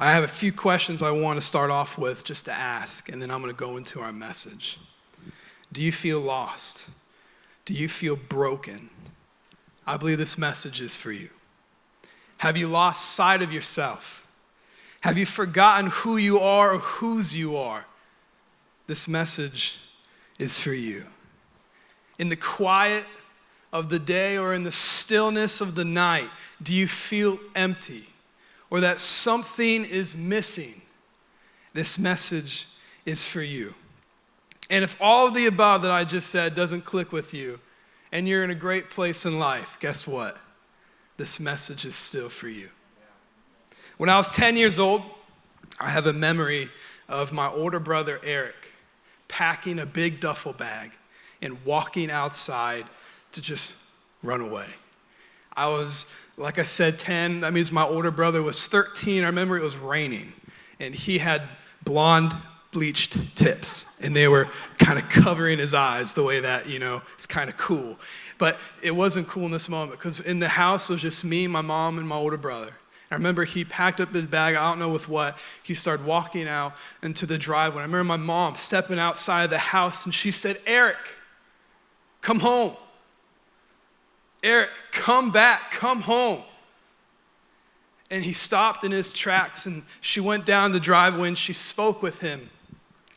I have a few questions I want to start off with just to ask, and then I'm going to go into our message. Do you feel lost? Do you feel broken? I believe this message is for you. Have you lost sight of yourself? Have you forgotten who you are or whose you are? This message is for you. In the quiet of the day or in the stillness of the night, do you feel empty or that something is missing? This message is for you. And if all of the above that I just said doesn't click with you and you're in a great place in life, guess what? This message is still for you. When I was 10 years old, I have a memory of my older brother, Eric, packing a big duffel bag and walking outside to just run away. I was, like I said, 10. That means my older brother was 13. I remember it was raining, and he had blonde bleached tips, and they were kind of covering his eyes the way that, it's kind of cool. But it wasn't cool in this moment because in the house it was just me, my mom, and my older brother. I remember he packed up his bag, I don't know with what. He started walking out into the driveway. I remember my mom stepping outside the house, and she said, "Eric, come home. Eric, come back, come home." And he stopped in his tracks, and she went down the driveway, and she spoke with him,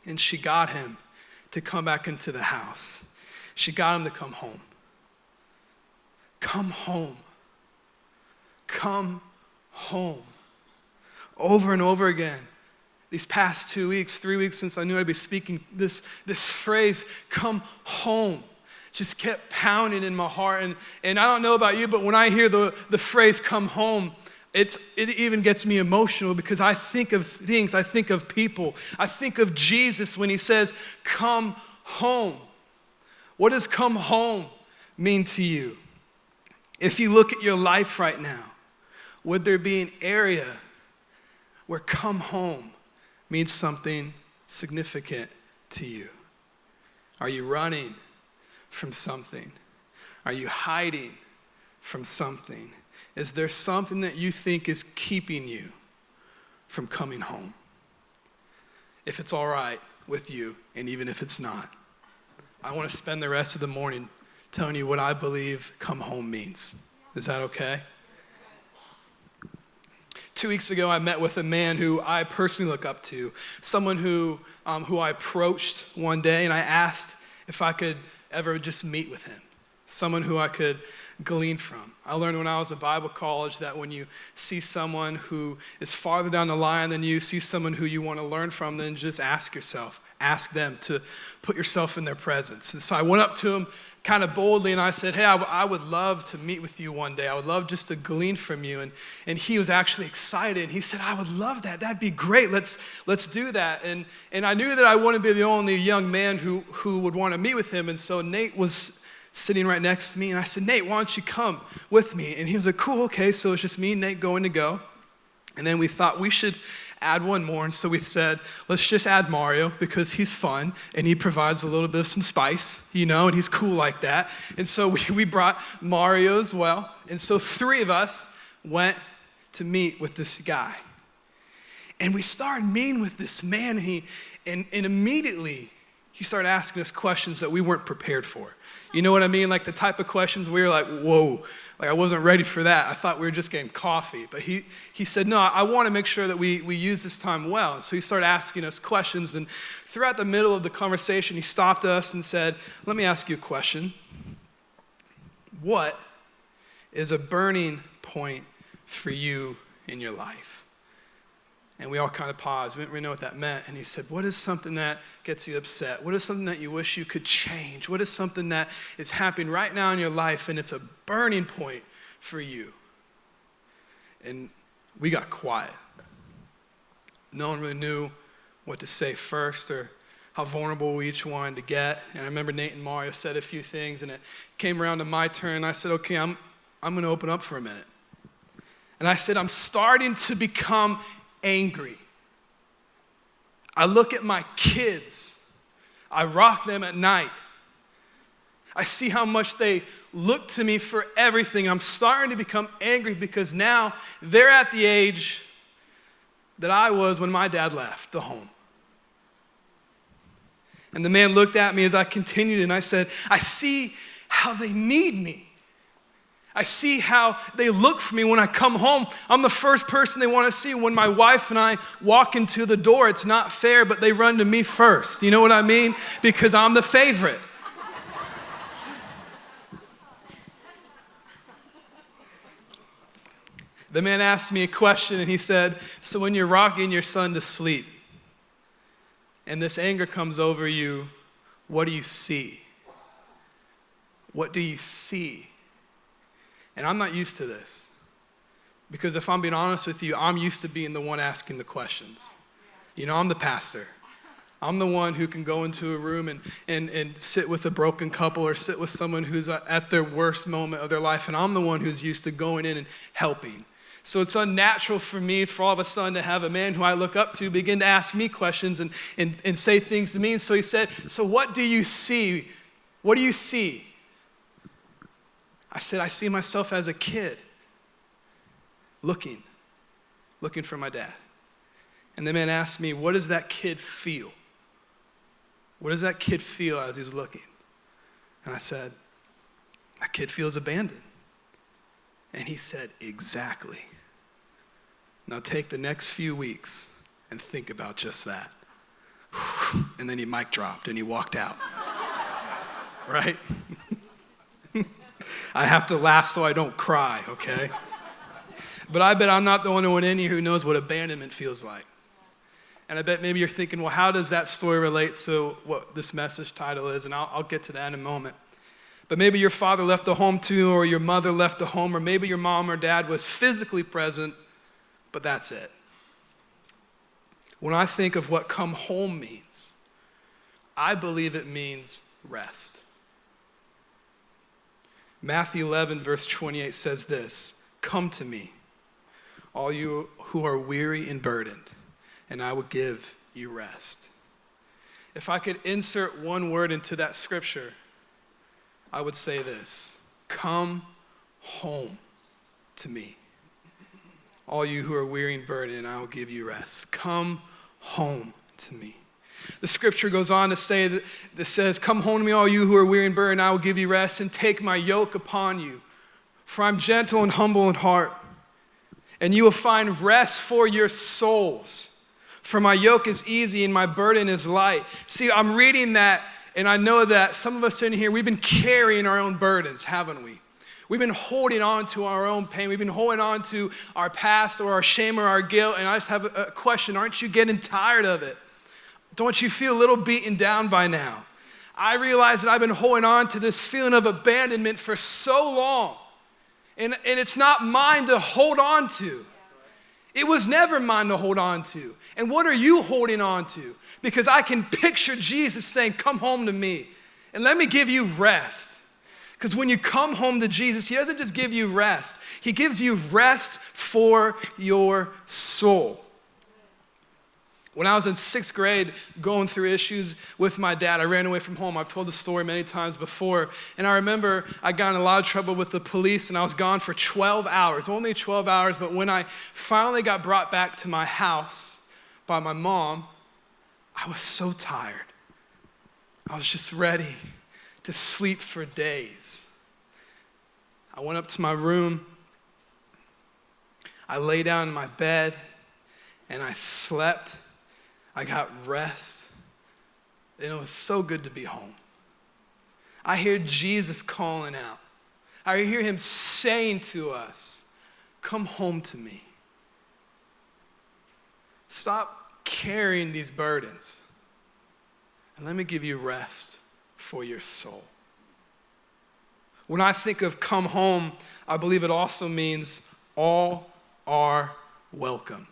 and she got him to come back into the house. She got him to come home. Come home. Come home. Over and over again. These past 2 weeks, 3 weeks since I knew I'd be speaking, this phrase, come home, just kept pounding in my heart. And I don't know about you, but when I hear the phrase come home, it even gets me emotional because I think of things, I think of people. I think of Jesus when he says, come home. What does come home mean to you? If you look at your life right now, would there be an area where come home means something significant to you? Are you running from something? Are you hiding from something? Is there something that you think is keeping you from coming home? If it's all right with you, and even if it's not, I want to spend the rest of the morning telling you what I believe come home means. Is that okay? 2 weeks ago, I met with a man who I personally look up to, someone who I approached one day, and I asked if I could ever just meet with him, someone who I could glean from. I learned when I was at Bible college that when you see someone who is farther down the line than you, see someone who you want to learn from, then just ask them to put yourself in their presence. And so I went up to him kind of boldly, and I said, "Hey, I would love to meet with you one day. I would love just to glean from you." And he was actually excited. And he said, "I would love that. That'd be great. Let's do that." And I knew that I wouldn't be the only young man who would want to meet with him. And so Nate was sitting right next to me, and I said, "Nate, why don't you come with me?" And he was like, "Cool, okay." So it's just me and Nate going to go. And then we thought we should add one more, and so we said, let's just add Mario because he's fun and he provides a little bit of some spice, and he's cool like that. And so we brought Mario as well. And so 3 of us went to meet with this guy. And we started meeting with this man, and immediately he started asking us questions that we weren't prepared for. You know what I mean? Like the type of questions we were like, whoa, like I wasn't ready for that. I thought we were just getting coffee. But he said, no, I want to make sure that we use this time well. And so he started asking us questions. And throughout the middle of the conversation, he stopped us and said, "Let me ask you a question. What is a burning point for you in your life?" And we all kind of paused. We didn't really know what that meant. And he said, "What is something that gets you upset? What is something that you wish you could change? What is something that is happening right now in your life and it's a burning point for you?" And we got quiet. No one really knew what to say first or how vulnerable we each wanted to get. And I remember Nate and Mario said a few things, and it came around to my turn. I said, "Okay, I'm going to open up for a minute." And I said, "I'm starting to become angry. I look at my kids. I rock them at night. I see how much they look to me for everything. I'm starting to become angry because now they're at the age that I was when my dad left the home. And the man looked at me as I continued, and I said, I see how they need me. I see how they look for me when I come home. I'm the first person they want to see. When my wife and I walk into the door, it's not fair, but they run to me first. You know what I mean? Because I'm the favorite. The man asked me a question, and he said, so when you're rocking your son to sleep, and this anger comes over you, what do you see? What do you see? And I'm not used to this. Because if I'm being honest with you, I'm used to being the one asking the questions. You know, I'm the pastor. I'm the one who can go into a room and sit with a broken couple or sit with someone who's at their worst moment of their life. And I'm the one who's used to going in and helping. So it's unnatural for me, for all of a sudden, to have a man who I look up to begin to ask me questions and say things to me. And so he said, so what do you see? What do you see? I said, I see myself as a kid looking for my dad. And the man asked me, what does that kid feel? What does that kid feel as he's looking? And I said, that kid feels abandoned. And he said, exactly. Now take the next few weeks and think about just that. And then he mic dropped and he walked out. Right? I have to laugh so I don't cry, okay? But I bet I'm not the only one in here who knows what abandonment feels like. And I bet maybe you're thinking, well, how does that story relate to what this message title is? And I'll get to that in a moment. But maybe your father left the home too, or your mother left the home, or maybe your mom or dad was physically present, but that's it. When I think of what come home means, I believe it means rest. Matthew 11, verse 28 says this, come to me, all you who are weary and burdened, and I will give you rest. If I could insert one word into that scripture, I would say this, come home to me. All you who are weary and burdened, and I will give you rest. Come home to me. The scripture goes on to say that says, come home to me, all you who are weary and burdened, I will give you rest, and take my yoke upon you. For I'm gentle and humble in heart, and you will find rest for your souls. For my yoke is easy and my burden is light. See, I'm reading that, and I know that some of us in here, we've been carrying our own burdens, haven't we? We've been holding on to our own pain. We've been holding on to our past or our shame or our guilt. And I just have a question. Aren't you getting tired of it? Don't you feel a little beaten down by now? I realize that I've been holding on to this feeling of abandonment for so long. And it's not mine to hold on to. It was never mine to hold on to. And what are you holding on to? Because I can picture Jesus saying, come home to me and let me give you rest. Because when you come home to Jesus, he doesn't just give you rest. He gives you rest for your soul. When I was in 6th grade going through issues with my dad, I ran away from home. I've told the story many times before. And I remember I got in a lot of trouble with the police, and I was gone for 12 hours, only 12 hours. But when I finally got brought back to my house by my mom, I was so tired. I was just ready to sleep for days. I went up to my room. I lay down in my bed, and I slept. I got rest, and it was so good to be home. I hear Jesus calling out. I hear him saying to us, come home to me. Stop carrying these burdens, and let me give you rest for your soul. When I think of come home, I believe it also means all are welcome.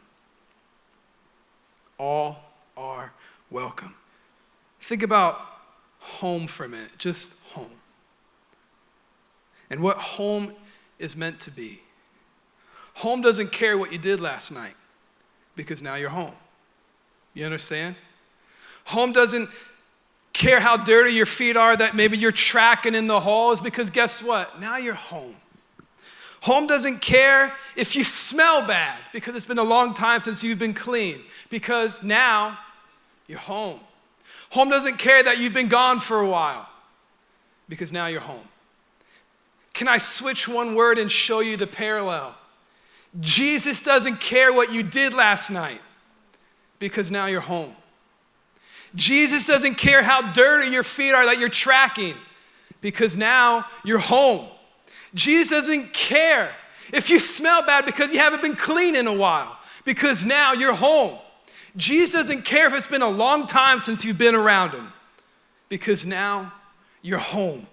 All are welcome. Think about home for a minute, just home. And what home is meant to be. Home doesn't care what you did last night because now you're home. You understand? Home doesn't care how dirty your feet are, that maybe you're tracking in the halls, because guess what? Now you're home. Home doesn't care if you smell bad because it's been a long time since you've been clean, because now you're home. Home doesn't care that you've been gone for a while because now you're home. Can I switch one word and show you the parallel? Jesus doesn't care what you did last night because now you're home. Jesus doesn't care how dirty your feet are that you're tracking because now you're home. Jesus doesn't care if you smell bad because you haven't been clean in a while because now you're home. Jesus doesn't care if it's been a long time since you've been around him because now you're home.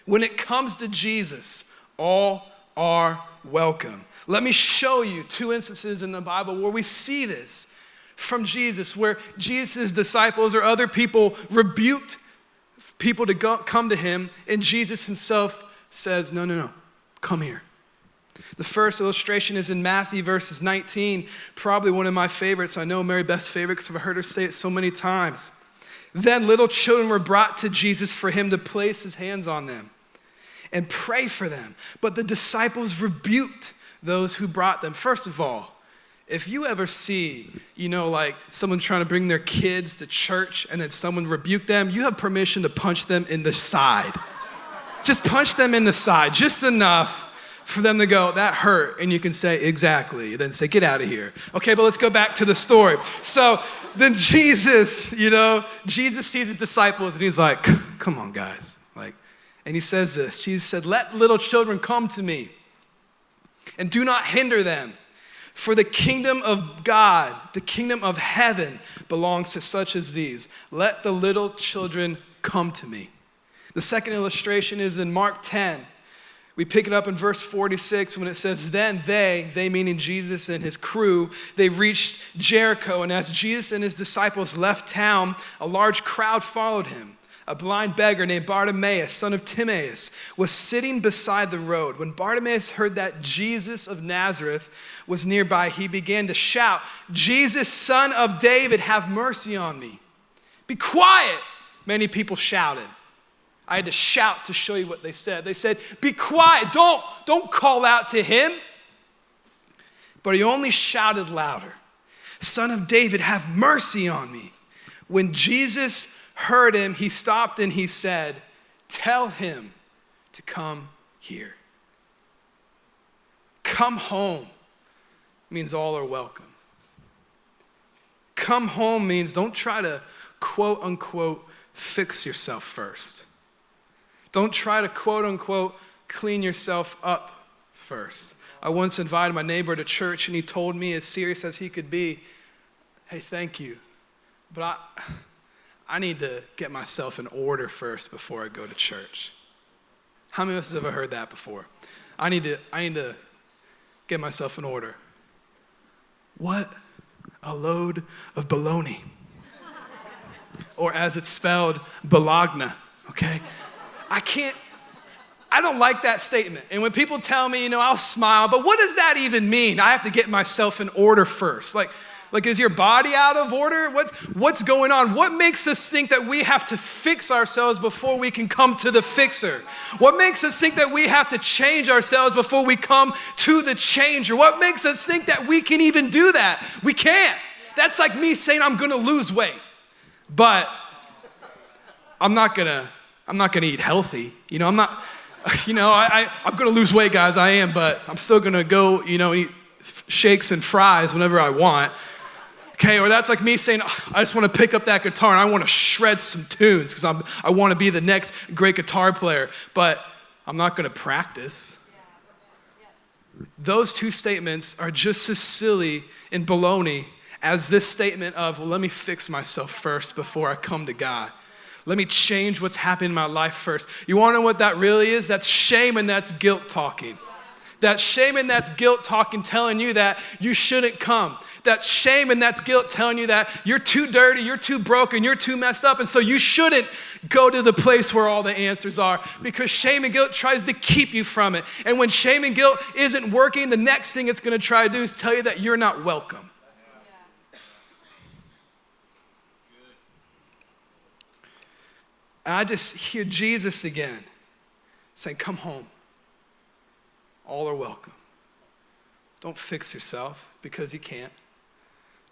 When it comes to Jesus, all are welcome. Let me show you two instances in the Bible where we see this from Jesus, where Jesus' disciples or other people rebuked people to come to him, and Jesus himself says, no, come here. The first illustration is in Matthew verses 19, probably one of my favorites. I know Mary Beth's favorite because I've heard her say it so many times. Then little children were brought to Jesus for him to place his hands on them and pray for them. But the disciples rebuked those who brought them. First of all, if you ever see, like someone trying to bring their kids to church and then someone rebuke them, you have permission to punch them in the side. Just punch them in the side, just enough for them to go, that hurt. And you can say, exactly. Then say, get out of here. Okay, but let's go back to the story. So then Jesus sees his disciples and he's like, come on, guys. And he says this, Jesus said, let little children come to me and do not hinder them. For the kingdom of God, the kingdom of heaven belongs to such as these. Let the little children come to me. The second illustration is in Mark 10. We pick it up in verse 46 when it says, then they meaning Jesus and his crew, they reached Jericho. And as Jesus and his disciples left town, a large crowd followed him. A blind beggar named Bartimaeus, son of Timaeus, was sitting beside the road. When Bartimaeus heard that Jesus of Nazareth was nearby, he began to shout, Jesus, son of David, have mercy on me. Be quiet, many people shouted. I had to shout to show you what they said. They said, be quiet, don't call out to him. But he only shouted louder, Son of David, have mercy on me. When Jesus heard him, he stopped and he said, tell him to come here. Come home means all are welcome. Come home means don't try to quote unquote fix yourself first. Don't try to quote unquote clean yourself up first. I once invited my neighbor to church and he told me, as serious as he could be, hey, thank you, but I need to get myself in order first before I go to church. How many of us have ever heard that before? I need to get myself in order. What a load of baloney. Or as it's spelled, balagna, okay? I don't like that statement. And when people tell me, I'll smile, but what does that even mean? I have to get myself in order first. Like, is your body out of order? What's going on? What makes us think that we have to fix ourselves before we can come to the fixer? What makes us think that we have to change ourselves before we come to the changer? What makes us think that we can even do that? We can't. That's like me saying I'm gonna lose weight, but I'm not gonna eat healthy. I'm gonna lose weight, guys, I am, but I'm still gonna go, eat shakes and fries whenever I want. Okay, or that's like me saying, I just want to pick up that guitar and I want to shred some tunes because I want to be the next great guitar player, but I'm not going to practice. Those two statements are just as silly and baloney as this statement of, well, let me fix myself first before I come to God. Let me change what's happening in my life first. You want to know what that really is? That's shame and that's guilt talking. That's shame and that's guilt talking, telling you that you shouldn't come. That's shame and that's guilt telling you that you're too dirty, you're too broken, you're too messed up, and so you shouldn't go to the place where all the answers are, because shame and guilt tries to keep you from it. And when shame and guilt isn't working, the next thing it's going to try to do is tell you that you're not welcome. And I just hear Jesus again saying, come home. All are welcome. Don't fix yourself because you can't.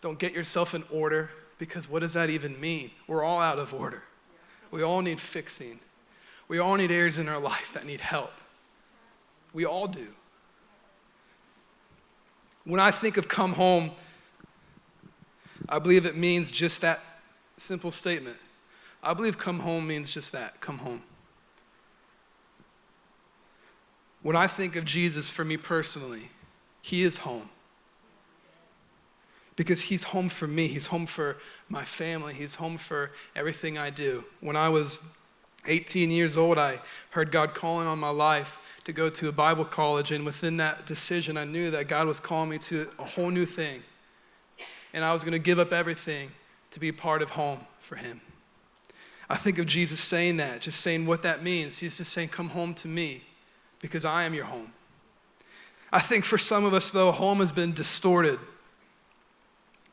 Don't get yourself in order because what does that even mean? We're all out of order. We all need fixing. We all need areas in our life that need help. We all do. When I think of come home, I believe it means just that simple statement. I believe come home means just that, come home. When I think of Jesus, for me personally, he is home. Because he's home for me. He's home for my family. He's home for everything I do. When I was 18 years old, I heard God calling on my life to go to a Bible college. And within that decision, I knew that God was calling me to a whole new thing. And I was going to give up everything to be part of home for him. I think of Jesus saying that, just saying what that means. He's just saying, come home to me because I am your home. I think for some of us, though, home has been distorted.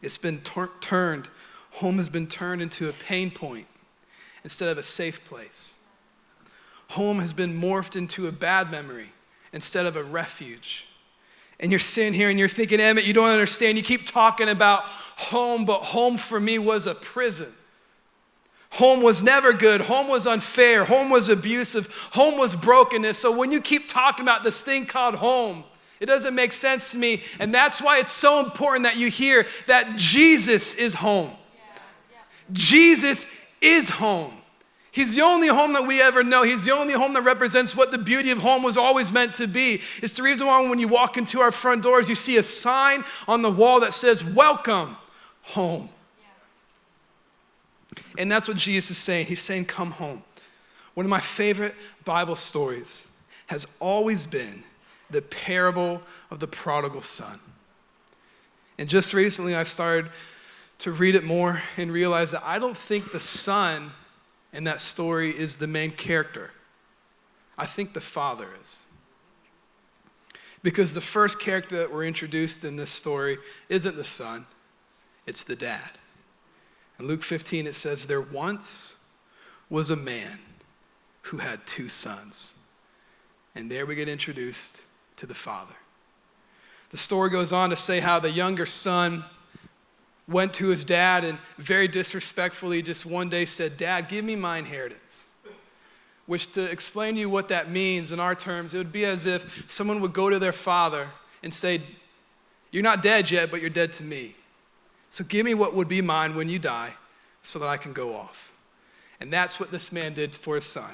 It's been turned. Home has been turned into a pain point instead of a safe place. Home has been morphed into a bad memory instead of a refuge. And you're sitting here and you're thinking, Emmett, you don't understand. You keep talking about home, but home for me was a prison. Home was never good. Home was unfair. Home was abusive. Home was brokenness. So when you keep talking about this thing called home, it doesn't make sense to me. And that's why it's so important that you hear that Jesus is home. Jesus is home. He's the only home that we ever know. He's the only home that represents what the beauty of home was always meant to be. It's the reason why when you walk into our front doors, you see a sign on the wall that says, welcome home. And that's what Jesus is saying. He's saying, come home. One of my favorite Bible stories has always been the parable of the prodigal son. And just recently, I've started to read it more and realize that I don't think the son in that story is the main character. I think the father is. Because the first character that we're introduced in this story isn't the son, it's the dad. In Luke 15, it says, there once was a man who had 2 sons. And there we get introduced to the father. The story goes on to say how the younger son went to his dad and very disrespectfully just one day said, Dad, give me my inheritance. Which, to explain to you what that means in our terms, it would be as if someone would go to their father and say, you're not dead yet, but you're dead to me. So give me what would be mine when you die so that I can go off. And that's what this man did for his son.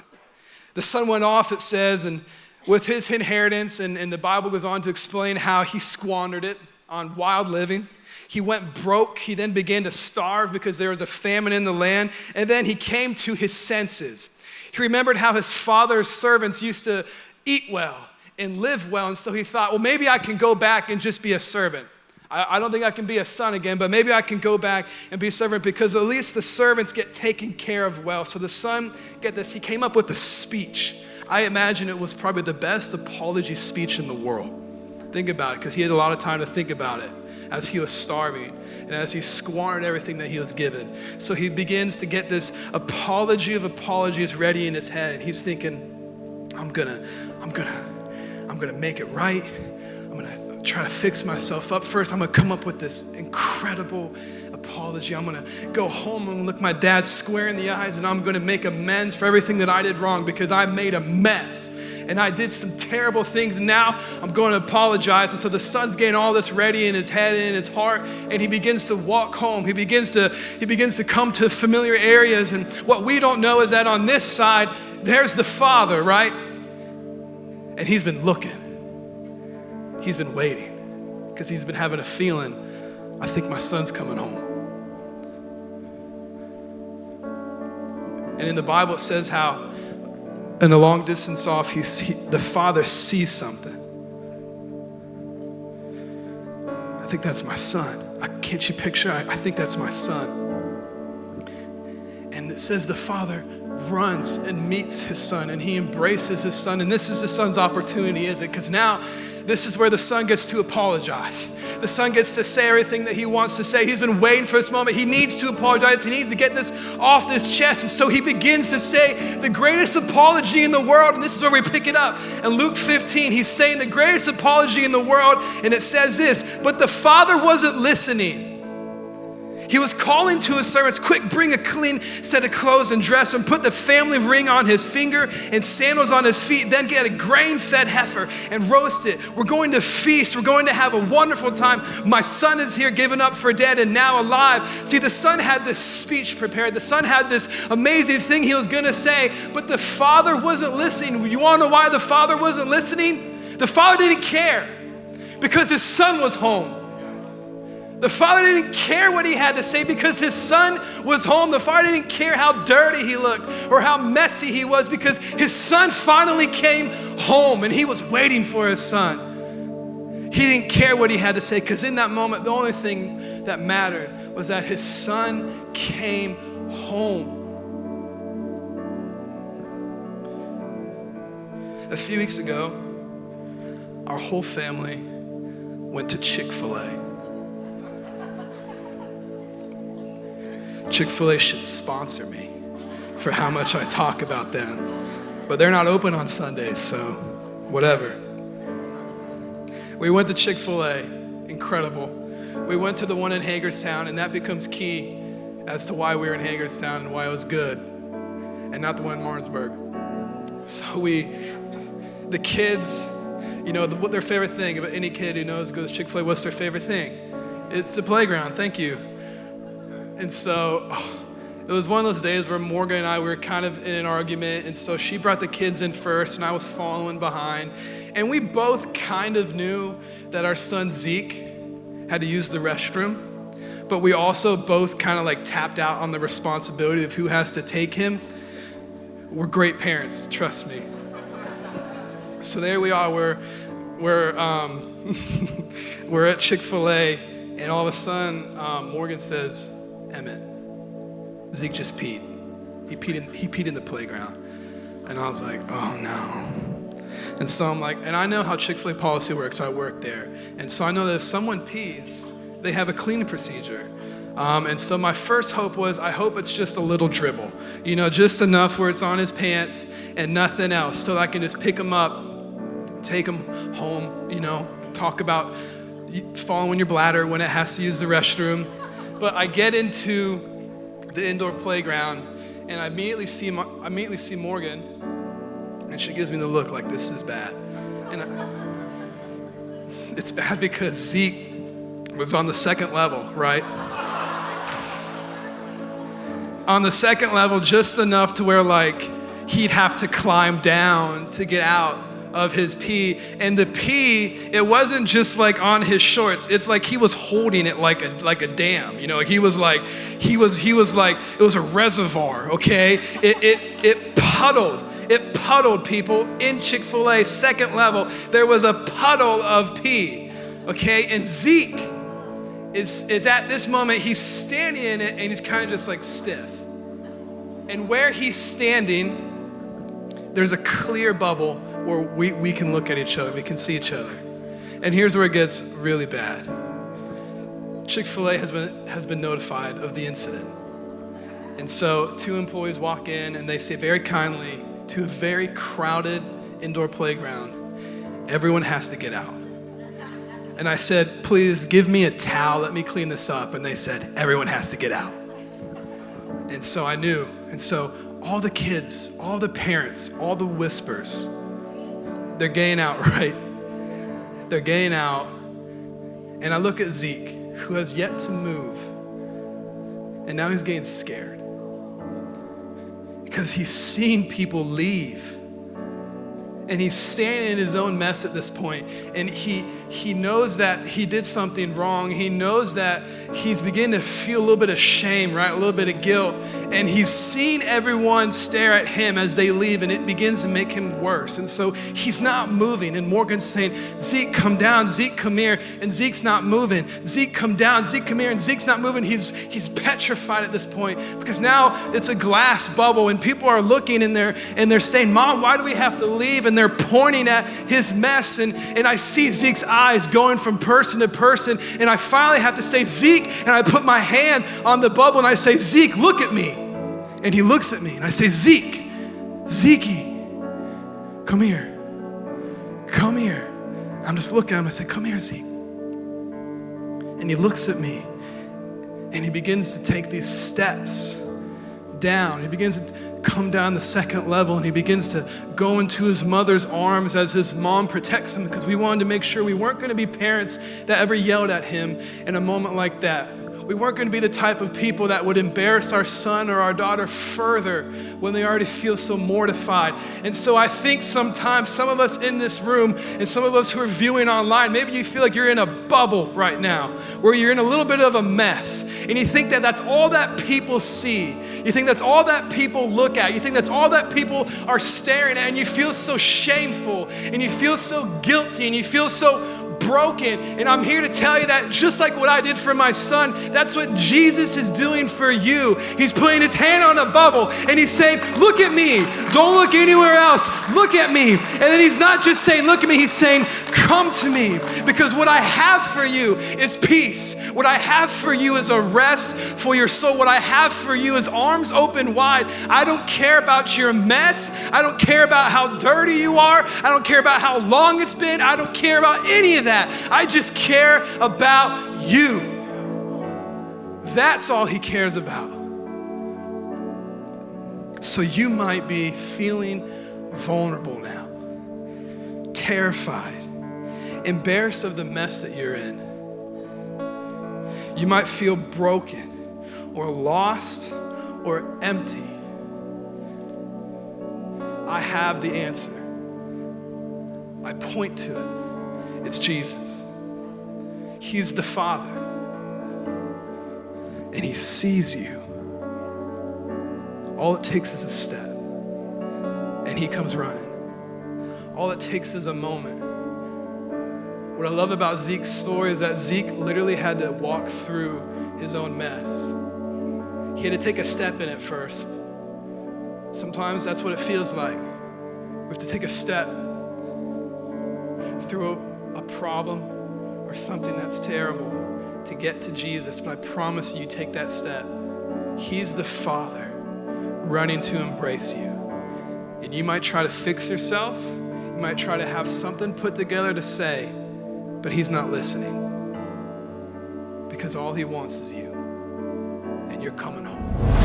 The son went off, it says, and with his inheritance, and the Bible goes on to explain how he squandered it on wild living. He went broke. He then began to starve because there was a famine in the land. And then he came to his senses. He remembered how his father's servants used to eat well and live well. And so he thought, well, maybe I can go back and just be a servant. I don't think I can be a son again, but maybe I can go back and be a servant because at least the servants get taken care of well. So the son, get this, he came up with a speech. I imagine it was probably the best apology speech in the world. Think about it, because he had a lot of time to think about it as he was starving and as he squandered everything that he was given. So he begins to get this apology of apologies ready in his head. He's thinking, I'm gonna make it right. I'm gonna try to fix myself up first. I'm gonna come up with this incredible apology. I'm gonna go home and look my dad square in the eyes, and I'm gonna make amends for everything that I did wrong because I made a mess and I did some terrible things, and now I'm going to apologize. And so the son's getting all this ready in his head and in his heart, and he begins to walk home. He begins to come to familiar areas, and what we don't know is that on this side there's the father, right? And he's been looking. He's been waiting because he's been having a feeling, I think my son's coming home. And in the Bible it says how in a long distance off, the father sees something. I think that's my son. Can't you picture? I think that's my son. And it says the father runs and meets his son, and he embraces his son. And this is the son's opportunity, is it? Because now this is where the son gets to apologize. The son gets to say everything that he wants to say. He's been waiting for this moment. He needs to apologize. He needs to get this off his chest. And so he begins to say the greatest apology in the world. And this is where we pick it up. In Luke 15, he's saying the greatest apology in the world. And it says this, but the father wasn't listening. He was calling to his servants, quick, bring a clean set of clothes and dress him, put the family ring on his finger and sandals on his feet, then get a grain-fed heifer and roast it. We're going to feast. We're going to have a wonderful time. My son is here, given up for dead and now alive. See, the son had this speech prepared. The son had this amazing thing he was going to say, but the father wasn't listening. You want to know why the father wasn't listening? The father didn't care because his son was home. The father didn't care what he had to say because his son was home. The father didn't care how dirty he looked or how messy he was because his son finally came home and he was waiting for his son. He didn't care what he had to say because in that moment, the only thing that mattered was that his son came home. A few weeks ago, our whole family went to Chick-fil-A. Chick-fil-A should sponsor me for how much I talk about them. But they're not open on Sundays, so whatever. We went to Chick-fil-A, incredible. We went to the one in Hagerstown, and that becomes key as to why we were in Hagerstown and why it was good, and not the one in Martinsburg. So the kids, what their favorite thing, about any kid who knows goes to Chick-fil-A, what's their favorite thing? It's the playground, thank you. And so it was one of those days where Morgan and I were kind of in an argument, and so she brought the kids in first, and I was following behind. And we both kind of knew that our son Zeke had to use the restroom, but we also both kind of like tapped out on the responsibility of who has to take him. We're great parents, trust me. So there we are, we're at Chick-fil-A, and all of a sudden Morgan says, Emmett, Zeke just peed. He peed in the playground. And I was like, oh no. And so I'm like, and I know how Chick-fil-A policy works, I work there. And so I know that if someone pees, they have a cleaning procedure. And so my first hope was, I hope it's just a little dribble. Just enough where it's on his pants and nothing else. So I can just pick him up, take him home, talk about following your bladder when it has to use the restroom. But I get into the indoor playground, and I immediately see Morgan, and she gives me the look like this is bad. And it's bad because Zeke was on the second level, right? On the second level, just enough to where he'd have to climb down to get out of his pee. And the pee, it wasn't just on his shorts. It's like he was holding it like a dam. It was a reservoir, okay? It puddled people in Chick-fil-A, second level. There was a puddle of pee, okay? And Zeke is at this moment, he's standing in it and he's kind of just stiff. And where he's standing, there's a clear bubble where we can look at each other, we can see each other. And here's where it gets really bad. Chick-fil-A has been notified of the incident. And so 2 employees walk in and they say very kindly to a very crowded indoor playground, everyone has to get out. And I said, please give me a towel, let me clean this up. And they said, everyone has to get out. And so I knew. And so all the kids, all the parents, all the whispers, they're getting out, right? They're getting out. And I look at Zeke, who has yet to move. And now he's getting scared. Because he's seen people leave. And he's standing in his own mess at this point. And he knows that he did something wrong. He knows that he's beginning to feel a little bit of shame, right? A little bit of guilt. And he's seen everyone stare at him as they leave, and it begins to make him worse. And so he's not moving. And Morgan's saying, Zeke, come down. Zeke, come here. And Zeke's not moving. Zeke, come down. Zeke, come here. And Zeke's not moving. He's petrified at this point because now it's a glass bubble, and people are looking and they're saying, Mom, why do we have to leave? And they're pointing at his mess. And I see Zeke's eyes going from person to person. And I finally have to say, Zeke, and I put my hand on the bubble and I say, Zeke, look at me. And he looks at me and I say, Zeke, come here. Come here. I'm just looking at him. I say, come here, Zeke. And he looks at me and he begins to take these steps down. He begins to come down the second level and he begins to go into his mother's arms as his mom protects him, because we wanted to make sure we weren't going to be parents that ever yelled at him in a moment like that. We weren't going to be the type of people that would embarrass our son or our daughter further when they already feel so mortified. And so I think sometimes some of us in this room and some of us who are viewing online, maybe you feel like you're in a bubble right now where you're in a little bit of a mess. And you think that that's all that people see. You think that's all that people look at. You think that's all that people are staring at. And you feel so shameful and you feel so guilty and you feel so broken. And I'm here to tell you that just like what I did for my son, that's what Jesus is doing for you. He's putting his hand on a bubble and he's saying, look at me. Don't look anywhere else. Look at me. And then he's not just saying, look at me. He's saying, come to me, because what I have for you is peace. What I have for you is a rest for your soul. What I have for you is arms open wide. I don't care about your mess. I don't care about how dirty you are. I don't care about how long it's been. I don't care about any of that. I just care about you. That's all he cares about. So you might be feeling vulnerable now, terrified, embarrassed of the mess that you're in. You might feel broken or lost or empty. I have the answer. I point to it. It's Jesus. He's the Father. And he sees you. All it takes is a step. And he comes running. All it takes is a moment. What I love about Zeke's story is that Zeke literally had to walk through his own mess. He had to take a step in it first. Sometimes that's what it feels like. We have to take a step through a problem or something that's terrible to get to Jesus. But I promise you, take that step. He's the Father running to embrace you. And you might try to fix yourself. You might try to have something put together to say, but he's not listening, because all he wants is you, and you're coming home.